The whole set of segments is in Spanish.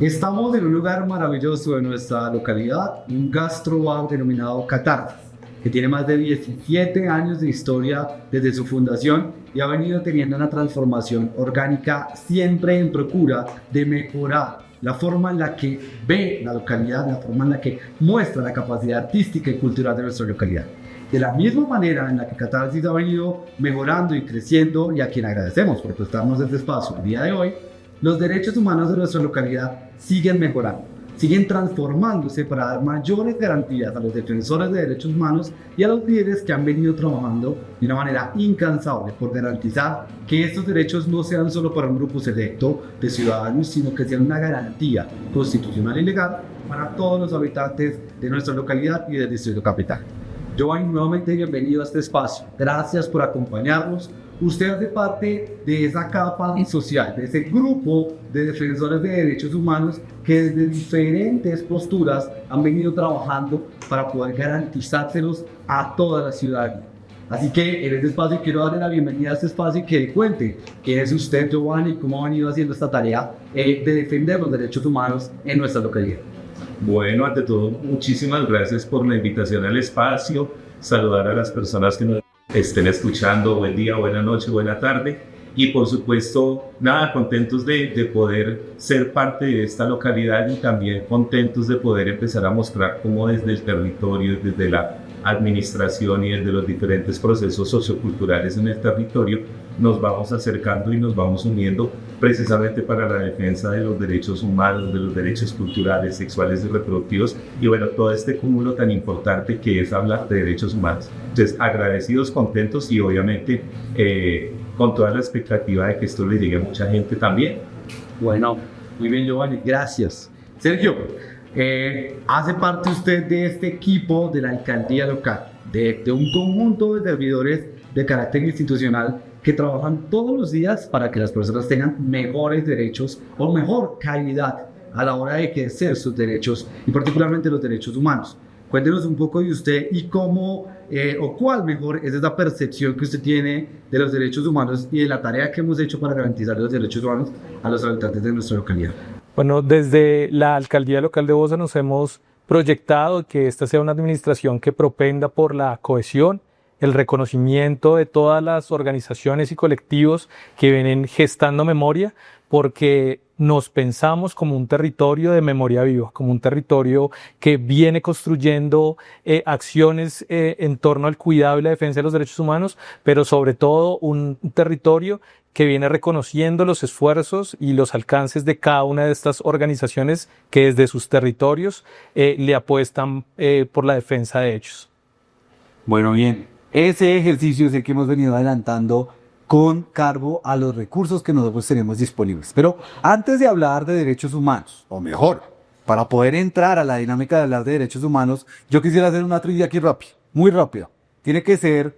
Estamos en un lugar maravilloso de nuestra localidad, un gastrobar denominado Catarsis, que tiene más de 17 años de historia desde su fundación y ha venido teniendo una transformación orgánica siempre en procura de mejorar la forma en la que ve la localidad, la forma en la que muestra la capacidad artística y cultural de nuestra localidad. De la misma manera en la que Catarsis ha venido mejorando y creciendo, y a quien agradecemos por prestarnos este espacio el día de hoy, los derechos humanos de nuestra localidad siguen mejorando, siguen transformándose para dar mayores garantías a los defensores de derechos humanos y a los líderes que han venido trabajando de una manera incansable por garantizar que estos derechos no sean solo para un grupo selecto de ciudadanos, sino que sean una garantía constitucional y legal para todos los habitantes de nuestra localidad y del Distrito Capital. Giovanni, nuevamente bienvenido a este espacio. Gracias por acompañarnos. Usted hace parte de esa capa social, de ese grupo de defensores de derechos humanos que desde diferentes posturas han venido trabajando para poder garantizárselos a toda la ciudadanía. Así que en este espacio quiero darle la bienvenida a este espacio y que cuente quién es usted, Giovanni, y cómo ha venido haciendo esta tarea de defender los derechos humanos en nuestra localidad. Bueno, ante todo, muchísimas gracias por la invitación al espacio. Saludar a las personas que nos estén escuchando. Buen día, buena noche, buena tarde. Y por supuesto, nada, contentos de poder ser parte de esta localidad y también contentos de poder empezar a mostrar cómo desde el territorio, desde la administración y desde los diferentes procesos socioculturales en el territorio, nos vamos acercando y nos vamos uniendo precisamente para la defensa de los derechos humanos, de los derechos culturales, sexuales y reproductivos, y bueno, todo este cúmulo tan importante que es hablar de derechos humanos. Entonces, agradecidos, contentos y obviamente con toda la expectativa de que esto le llegue a mucha gente también. Bueno, muy bien, Giovanni, gracias. Sergio, hace parte usted de este equipo de la alcaldía local, de un conjunto de servidores de carácter institucional que trabajan todos los días para que las personas tengan mejores derechos o mejor calidad a la hora de ejercer sus derechos y particularmente los derechos humanos. Cuéntenos un poco de usted y cómo o cuál mejor es esa percepción que usted tiene de los derechos humanos y de la tarea que hemos hecho para garantizar los derechos humanos a los habitantes de nuestra localidad. Bueno, desde la Alcaldía Local de Bosa nos hemos proyectado que esta sea una administración que propenda por la cohesión, el reconocimiento de todas las organizaciones y colectivos que vienen gestando memoria, porque nos pensamos como un territorio de memoria viva, como un territorio que viene construyendo acciones en torno al cuidado y la defensa de los derechos humanos, pero sobre todo un territorio que viene reconociendo los esfuerzos y los alcances de cada una de estas organizaciones que desde sus territorios le apuestan por la defensa de ellos. Bueno, bien, ese ejercicio es el que hemos venido adelantando con cargo a los recursos que nosotros tenemos disponibles. Pero antes de hablar de derechos humanos, o mejor, para poder entrar a la dinámica de hablar de derechos humanos, yo quisiera hacer una trivia aquí rápida, muy rápida. Tiene que ser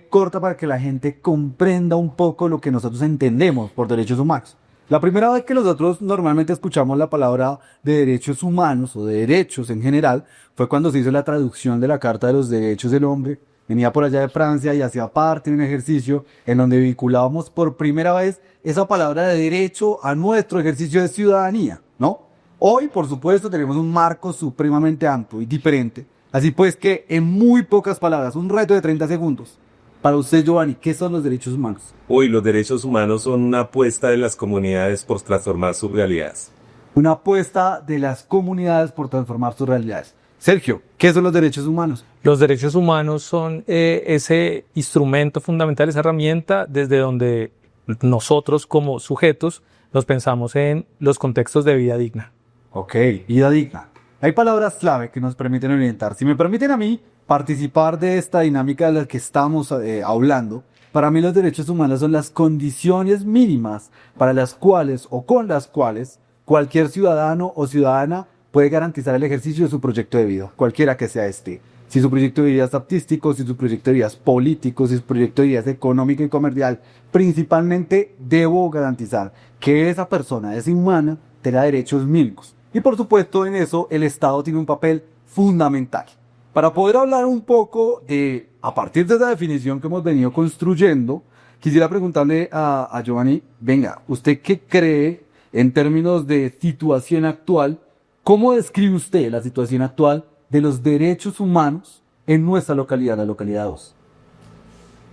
corta para que la gente comprenda un poco lo que nosotros entendemos por derechos humanos. La primera vez que nosotros normalmente escuchamos la palabra de derechos humanos o de derechos en general fue cuando se hizo la traducción de la Carta de los Derechos del Hombre. Venía por allá de Francia y hacía parte de un ejercicio en donde vinculábamos por primera vez esa palabra de derecho a nuestro ejercicio de ciudadanía, ¿no? Hoy, por supuesto, tenemos un marco supremamente amplio y diferente. Así pues que, en muy pocas palabras, un reto de 30 segundos. Para usted, Giovanni, ¿qué son los derechos humanos? Los derechos humanos son una apuesta de las comunidades por transformar sus realidades. Una apuesta de las comunidades por transformar sus realidades. Sergio, ¿qué son los derechos humanos? Los derechos humanos son ese instrumento fundamental, esa herramienta desde donde nosotros como sujetos los pensamos en los contextos de vida digna. Ok, vida digna. Hay palabras clave que nos permiten orientar. Si me permiten a mí participar de esta dinámica de la que estamos hablando, para mí los derechos humanos son las condiciones mínimas para las cuales o con las cuales cualquier ciudadano o ciudadana puede garantizar el ejercicio de su proyecto de vida, cualquiera que sea este. Si su proyecto de vida es artístico, si su proyecto de vida es político, si su proyecto de vida es económico y comercial, principalmente debo garantizar que esa persona, esa humana, tenga derechos mínimos. Y por supuesto en eso el Estado tiene un papel fundamental. Para poder hablar un poco a partir de esa definición que hemos venido construyendo, quisiera preguntarle a Giovanni, venga, ¿usted qué cree en términos de situación actual, ¿cómo describe usted la situación actual de los derechos humanos en nuestra localidad, la localidad 2?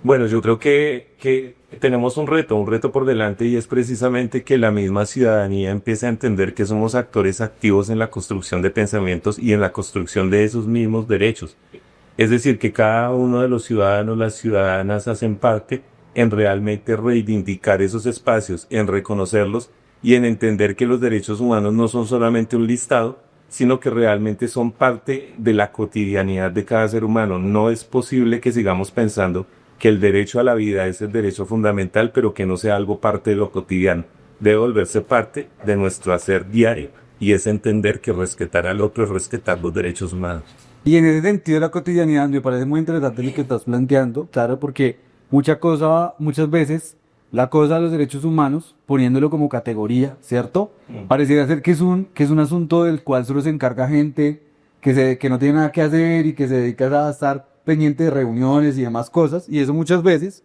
Bueno, yo creo que tenemos un reto por delante, y es precisamente que la misma ciudadanía empiece a entender que somos actores activos en la construcción de pensamientos y en la construcción de esos mismos derechos. Es decir, que cada uno de los ciudadanos, las ciudadanas hacen parte en realmente reivindicar esos espacios, en reconocerlos y en entender que los derechos humanos no son solamente un listado, sino que realmente son parte de la cotidianidad de cada ser humano. No es posible que sigamos pensando que el derecho a la vida es el derecho fundamental, pero que no sea algo parte de lo cotidiano. Debe volverse parte de nuestro hacer diario, y es entender que respetar al otro es respetar los derechos humanos. Y en ese sentido de la cotidianidad me parece muy interesante lo que estás planteando, claro, porque muchas veces la cosa de los derechos humanos, poniéndolo como categoría, ¿cierto? Pareciera ser que es un asunto del cual solo se encarga gente que no tiene nada que hacer y que se dedica a estar pendiente de reuniones y demás cosas, y eso muchas veces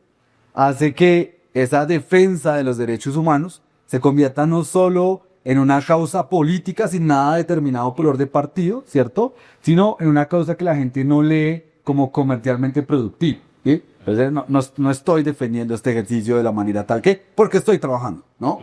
hace que esa defensa de los derechos humanos se convierta no solo en una causa política sin nada determinado color de partido, ¿cierto? Sino en una causa que la gente no lee como comercialmente productiva, ¿sí? Entonces no estoy defendiendo este ejercicio de la manera tal que, porque estoy trabajando, ¿no?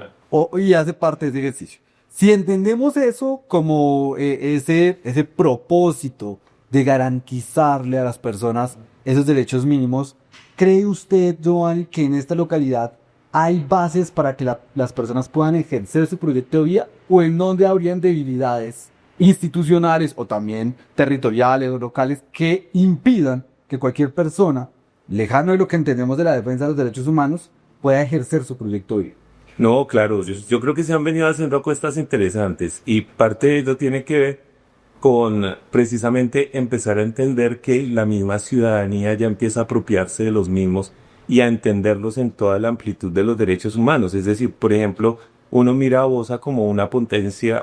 Y hace parte de ese ejercicio. Si entendemos eso como ese propósito de garantizarle a las personas esos derechos mínimos, ¿cree usted, Giovanni, que en esta localidad hay bases para que las personas puedan ejercer su proyecto de vida, o en donde habrían debilidades institucionales o también territoriales o locales que impidan que cualquier persona, lejano de lo que entendemos de la defensa de los derechos humanos, pueda ejercer su proyecto de vida? No, claro, yo creo que se han venido haciendo cosas interesantes, y parte de ello tiene que ver con precisamente empezar a entender que la misma ciudadanía ya empieza a apropiarse de los mismos y a entenderlos en toda la amplitud de los derechos humanos. Es decir, por ejemplo, uno mira a Bosa como una potencia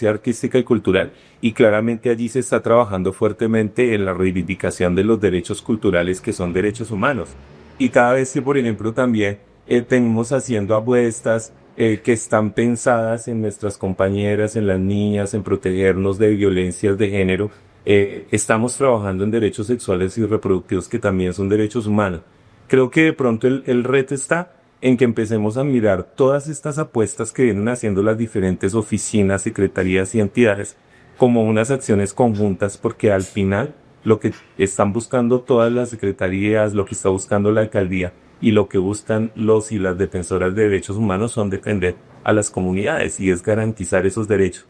artística y cultural, y claramente allí se está trabajando fuertemente en la reivindicación de los derechos culturales, que son derechos humanos. Y cada vez que, por ejemplo, también tenemos haciendo apuestas que están pensadas en nuestras compañeras, en las niñas, en protegernos de violencias de género, estamos trabajando en derechos sexuales y reproductivos, que también son derechos humanos. Creo que de pronto el reto está en que empecemos a mirar todas estas apuestas que vienen haciendo las diferentes oficinas, secretarías y entidades como unas acciones conjuntas, porque al final lo que están buscando todas las secretarías, lo que está buscando la alcaldía y lo que buscan los y las defensoras de derechos humanos son defender a las comunidades, y es garantizar esos derechos.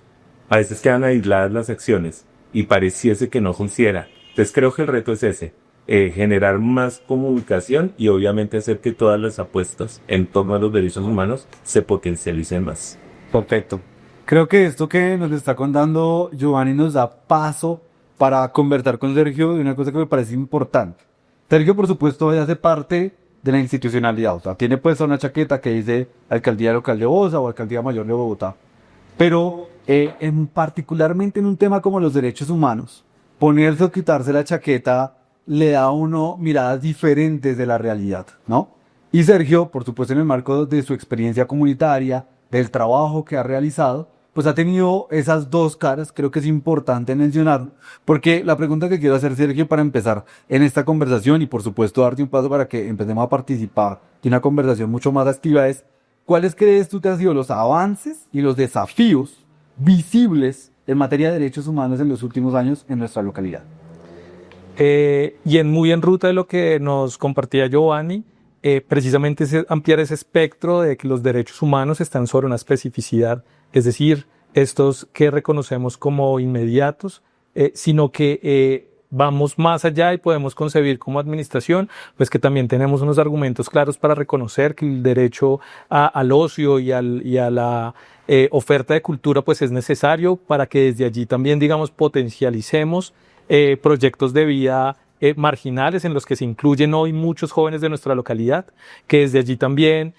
A veces quedan aisladas las acciones y pareciese que no funciona. Entonces creo que el reto es ese, generar más comunicación y obviamente hacer que todas las apuestas en torno a los derechos humanos se potencialicen más. Perfecto. Creo que esto que nos está contando Giovanni nos da paso para conversar con Sergio de una cosa que me parece importante. Sergio, por supuesto, hace parte de la institucionalidad, o sea, tiene puesta una chaqueta que dice Alcaldía Local de Bosa o Alcaldía Mayor de Bogotá, pero particularmente en un tema como los derechos humanos, ponerse o quitarse la chaqueta le da a uno miradas diferentes de la realidad, ¿no? Y Sergio, por supuesto, en el marco de su experiencia comunitaria, del trabajo que ha realizado, pues ha tenido esas dos caras. Creo que es importante mencionarlo, porque la pregunta que quiero hacer, Sergio, para empezar en esta conversación, y por supuesto darte un paso para que empecemos a participar de una conversación mucho más activa, es: ¿cuáles crees tú que han sido los avances y los desafíos visibles en materia de derechos humanos en los últimos años en nuestra localidad? Muy en ruta de lo que nos compartía Giovanni, precisamente es ampliar ese espectro de que los derechos humanos están sobre una especificidad, es decir, estos que reconocemos como inmediatos, sino que vamos más allá y podemos concebir como administración, pues que también tenemos unos argumentos claros para reconocer que el derecho al ocio y a la oferta de cultura pues es necesario para que desde allí también, digamos, potencialicemos proyectos de vida marginales en los que se incluyen hoy muchos jóvenes de nuestra localidad, que desde allí también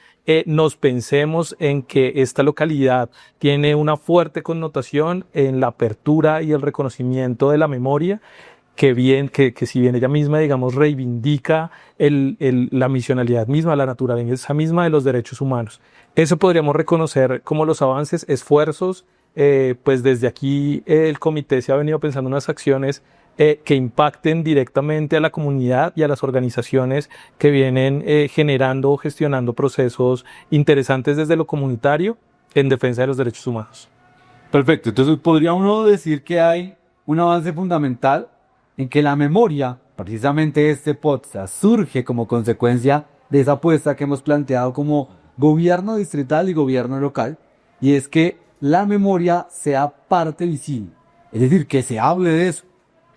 nos pensemos en que esta localidad tiene una fuerte connotación en la apertura y el reconocimiento de la memoria, que si bien ella misma, digamos, reivindica la misionalidad misma, la naturaleza misma de los derechos humanos. Eso podríamos reconocer como los avances, esfuerzos. Pues desde aquí el comité se ha venido pensando en unas acciones que impacten directamente a la comunidad y a las organizaciones que vienen generando o gestionando procesos interesantes desde lo comunitario en defensa de los derechos humanos. Perfecto, entonces podría uno decir que hay un avance fundamental en que la memoria, precisamente este podcast, surge como consecuencia de esa apuesta que hemos planteado como gobierno distrital y gobierno local, y es que la memoria sea parte visible, es decir, que se hable de eso.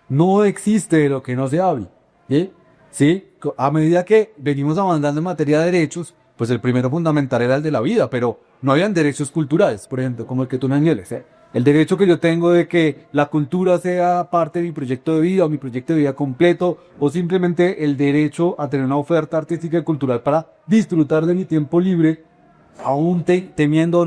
No existe de lo que no se hable, ¿sí? ¿Sí? A medida que venimos avanzando en materia de derechos, pues el primero fundamental era el de la vida, pero no habían derechos culturales, por ejemplo, como el que tú mencionas, ¿eh? El derecho que yo tengo de que la cultura sea parte de mi proyecto de vida o mi proyecto de vida completo, o simplemente el derecho a tener una oferta artística y cultural para disfrutar de mi tiempo libre, aún temiendo o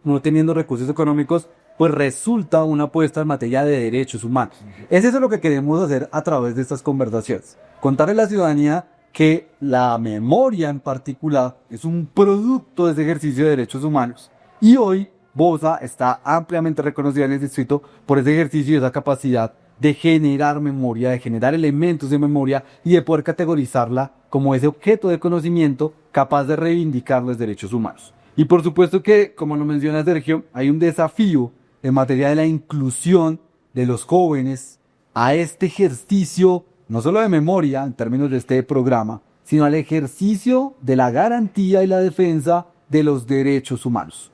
no teniendo recursos económicos, pues resulta una apuesta en materia de derechos humanos. Es eso lo que queremos hacer a través de estas conversaciones. Contarle a la ciudadanía que la memoria en particular es un producto de ese ejercicio de derechos humanos. Y hoy Bosa está ampliamente reconocida en el distrito por ese ejercicio y esa capacidad de generar memoria, de generar elementos de memoria y de poder categorizarla como ese objeto de conocimiento capaz de reivindicar los derechos humanos. Y por supuesto que, como lo menciona Sergio, hay un desafío en materia de la inclusión de los jóvenes a este ejercicio, no solo de memoria en términos de este programa, sino al ejercicio de la garantía y la defensa de los derechos humanos.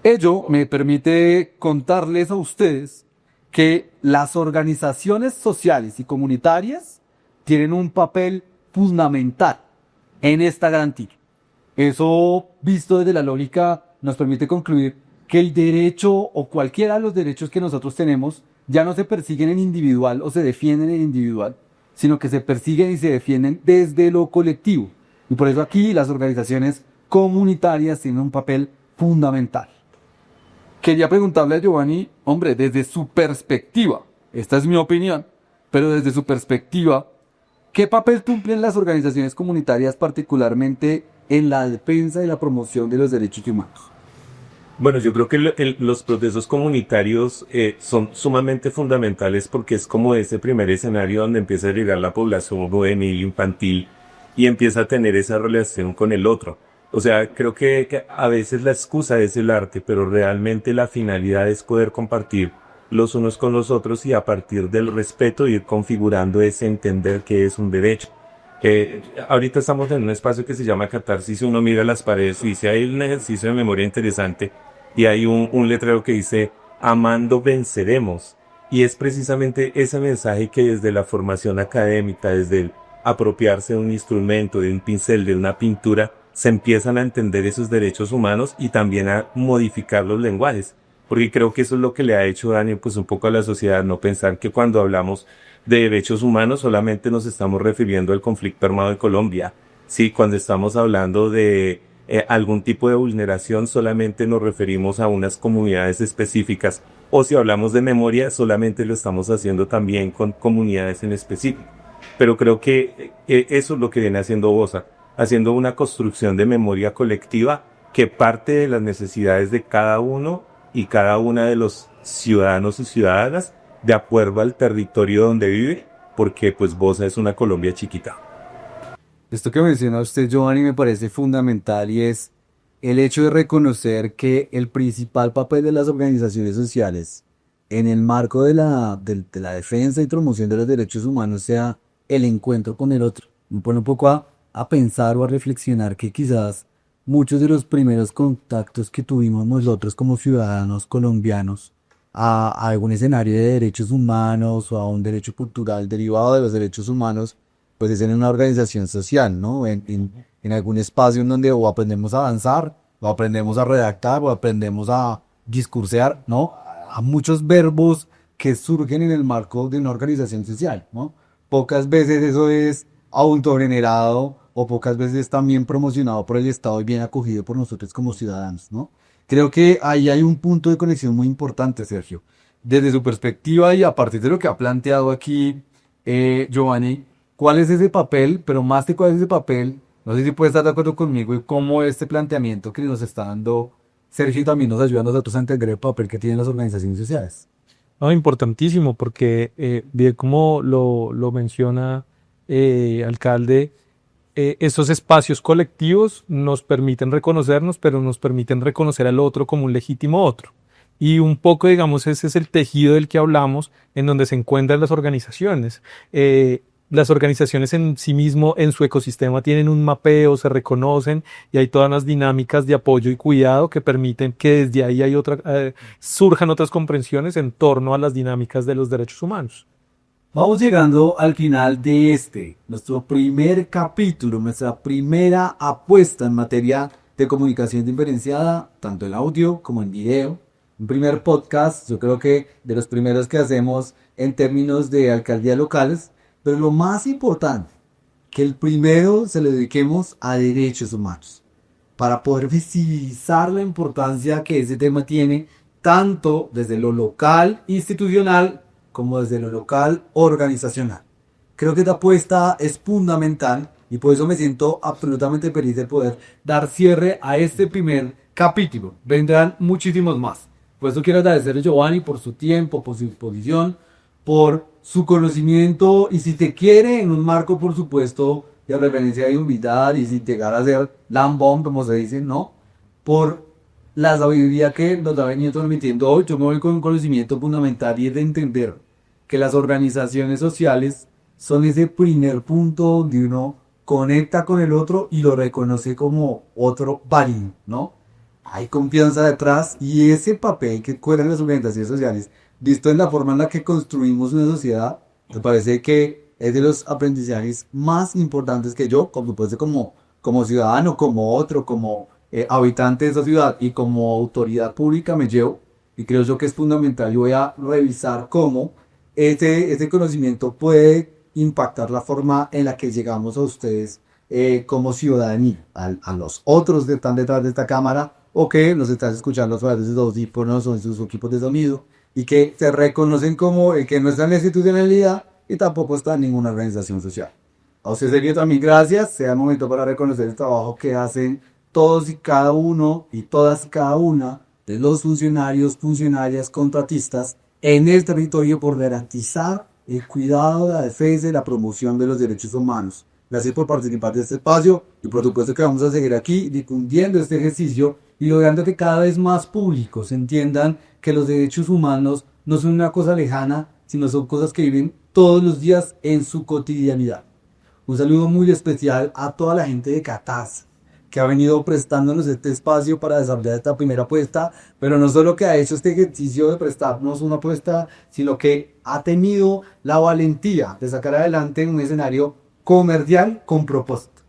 Ello me permite contarles a ustedes que las organizaciones sociales y comunitarias tienen un papel fundamental en esta garantía. Eso, visto desde la lógica, nos permite concluir que el derecho o cualquiera de los derechos que nosotros tenemos ya no se persiguen en individual o se defienden en individual, sino que se persiguen y se defienden desde lo colectivo. Y por eso aquí las organizaciones comunitarias tienen un papel fundamental. Quería preguntarle a Giovanni, hombre, desde su perspectiva, esta es mi opinión, pero desde su perspectiva, ¿qué papel cumplen las organizaciones comunitarias particularmente en la defensa y la promoción de los derechos humanos? Bueno, yo creo que los procesos comunitarios son sumamente fundamentales porque es como ese primer escenario donde empieza a llegar la población juvenil, infantil y empieza a tener esa relación con el otro. O sea, creo que a veces la excusa es el arte, pero realmente la finalidad es poder compartir los unos con los otros y a partir del respeto ir configurando ese entender que es un derecho. Ahorita estamos en un espacio que se llama Catarsis, uno mira las paredes y dice, hay un ejercicio de memoria interesante y hay un letrero que dice, amando venceremos. Y es precisamente ese mensaje que desde la formación académica, desde el apropiarse de un instrumento, de un pincel, de una pintura, se empiezan a entender esos derechos humanos y también a modificar los lenguajes. Porque creo que eso es lo que le ha hecho daño pues un poco a la sociedad, no pensar que cuando hablamos de derechos humanos solamente nos estamos refiriendo al conflicto armado de Colombia. Sí, cuando estamos hablando de algún tipo de vulneración solamente nos referimos a unas comunidades específicas. O si hablamos de memoria solamente lo estamos haciendo también con comunidades en específico. Pero creo que eso es lo que viene haciendo Bosa, haciendo una construcción de memoria colectiva que parte de las necesidades de cada uno y cada una de los ciudadanos y ciudadanas de acuerdo al territorio donde vive, porque pues Bosa es una Colombia chiquita. Esto que menciona usted, Giovanni, me parece fundamental y es el hecho de reconocer que el principal papel de las organizaciones sociales en el marco de la defensa y promoción de los derechos humanos sea el encuentro con el otro. Me pone un poco a pensar o a reflexionar que quizás muchos de los primeros contactos que tuvimos nosotros como ciudadanos colombianos a algún escenario de derechos humanos o a un derecho cultural derivado de los derechos humanos, pues es en una organización social, ¿no? En algún espacio en donde o aprendemos a avanzar, o aprendemos a redactar, o aprendemos a discursear, ¿no? A muchos verbos que surgen en el marco de una organización social, ¿no? Pocas veces eso es autogenerado o pocas veces es también promocionado por el Estado y bien acogido por nosotros como ciudadanos, ¿no? Creo que ahí hay un punto de conexión muy importante, Sergio. Desde su perspectiva y a partir de lo que ha planteado aquí Giovanni, ¿cuál es ese papel? Pero más que cuál es ese papel, no sé si puedes estar de acuerdo conmigo y cómo este planteamiento que nos está dando Sergio también nos ayuda a nosotros a entender el papel que tienen las organizaciones sociales. No, importantísimo, porque bien como lo menciona alcalde, estos espacios colectivos nos permiten reconocernos, pero nos permiten reconocer al otro como un legítimo otro. Y un poco, digamos, ese es el tejido del que hablamos, en donde se encuentran las organizaciones. Las organizaciones en sí mismo, en su ecosistema, tienen un mapeo, se reconocen y hay todas las dinámicas de apoyo y cuidado que permiten que desde ahí surjan otras comprensiones en torno a las dinámicas de los derechos humanos. Vamos llegando al final de nuestro primer capítulo, nuestra primera apuesta en materia de comunicación diferenciada, tanto en audio como en video. Un primer podcast, yo creo que de los primeros que hacemos en términos de alcaldías locales, pero lo más importante, que el primero se lo dediquemos a derechos humanos, para poder visibilizar la importancia que ese tema tiene, tanto desde lo local institucional, como desde lo local organizacional. Creo que esta apuesta es fundamental y por eso me siento absolutamente feliz de poder dar cierre a este primer capítulo. Vendrán muchísimos más. Por eso quiero agradecerle a Giovanni por su tiempo, por su disposición, por su conocimiento y si te quiere en un marco, por supuesto, de referencia de humildad y sin llegar a ser lambón, como se dice, ¿no? Por la sabiduría que nos ha venido transmitiendo hoy. Yo me voy con un conocimiento fundamental y es de entender que las organizaciones sociales son ese primer punto donde uno conecta con el otro y lo reconoce como otro válido, ¿no? Hay confianza detrás y ese papel que juegan las organizaciones sociales, visto en la forma en la que construimos una sociedad, me parece que es de los aprendizajes más importantes que yo, como supuesto como ciudadano, como otro, como habitante de esa ciudad y como autoridad pública me llevo, y creo yo que es fundamental. Yo voy a revisar cómo ese conocimiento puede impactar la forma en la que llegamos a ustedes como ciudadanía, a los otros que están detrás de esta cámara o que los están escuchando a través de sus audífonos o en sus equipos de sonido y que se reconocen como el que no está en la institucionalidad y tampoco está en ninguna organización social. A usted, Sergio, también gracias. Sea el momento para reconocer el trabajo que hacen todos y cada uno y todas y cada una de los funcionarios, funcionarias, contratistas en el territorio por garantizar el cuidado, la defensa y la promoción de los derechos humanos. Gracias por participar de este espacio y por supuesto que vamos a seguir aquí difundiendo este ejercicio y logrando que cada vez más públicos entiendan que los derechos humanos no son una cosa lejana, sino son cosas que viven todos los días en su cotidianidad. Un saludo muy especial a toda la gente de Catasa, que ha venido prestándonos este espacio para desarrollar esta primera apuesta, pero no solo que ha hecho este ejercicio de prestarnos una apuesta, sino que ha tenido la valentía de sacar adelante un escenario comercial con propósito,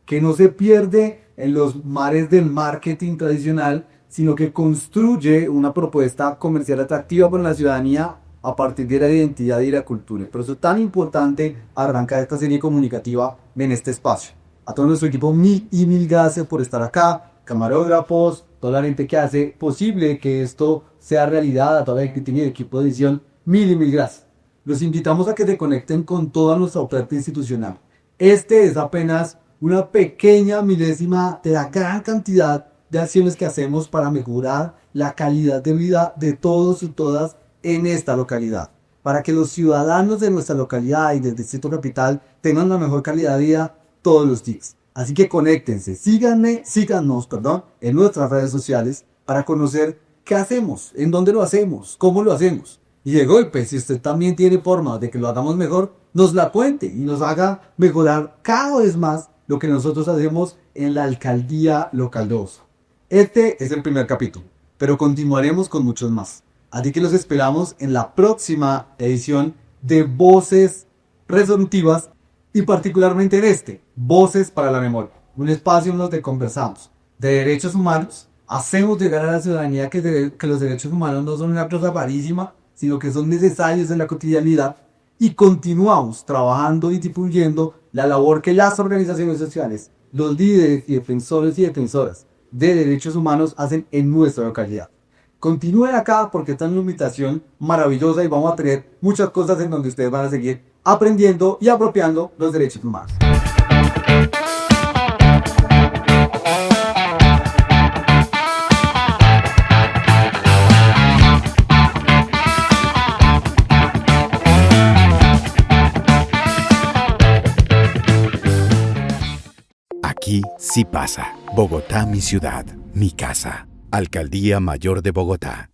que no se pierde en los mares del marketing tradicional, sino que construye una propuesta comercial atractiva para la ciudadanía a partir de la identidad y la cultura. Por eso es tan importante arrancar esta serie comunicativa en este espacio. A todo nuestro equipo, mil y mil gracias por estar acá, camarógrafos, toda la gente que hace posible que esto sea realidad, a toda la gente que tiene el equipo de edición, mil y mil gracias. Los invitamos a que se conecten con toda nuestra oferta institucional. Este es apenas una pequeña milésima de la gran cantidad de acciones que hacemos para mejorar la calidad de vida de todos y todas en esta localidad, para que los ciudadanos de nuestra localidad y del Distrito Capital tengan la mejor calidad de vida todos los días. Así que conéctense, síganos en nuestras redes sociales para conocer qué hacemos, en dónde lo hacemos, cómo lo hacemos. Y de golpe, si usted también tiene forma de que lo hagamos mejor, nos la cuente y nos haga mejorar cada vez más lo que nosotros hacemos en la alcaldía local de Osa. Este es el primer capítulo, pero continuaremos con muchos más. Así que los esperamos en la próxima edición de Voces Resolutivas y particularmente en Voces para la Memoria, un espacio en donde conversamos de derechos humanos, hacemos llegar a la ciudadanía que los derechos humanos no son una cosa rarísima, sino que son necesarios en la cotidianidad y continuamos trabajando y difundiendo la labor que las organizaciones sociales, los líderes y defensores y defensoras de derechos humanos hacen en nuestra localidad. Continúen acá porque esta es una invitación maravillosa y vamos a tener muchas cosas en donde ustedes van a seguir aprendiendo y apropiando los derechos humanos. Aquí sí pasa. Bogotá, mi ciudad, mi casa. Alcaldía Mayor de Bogotá.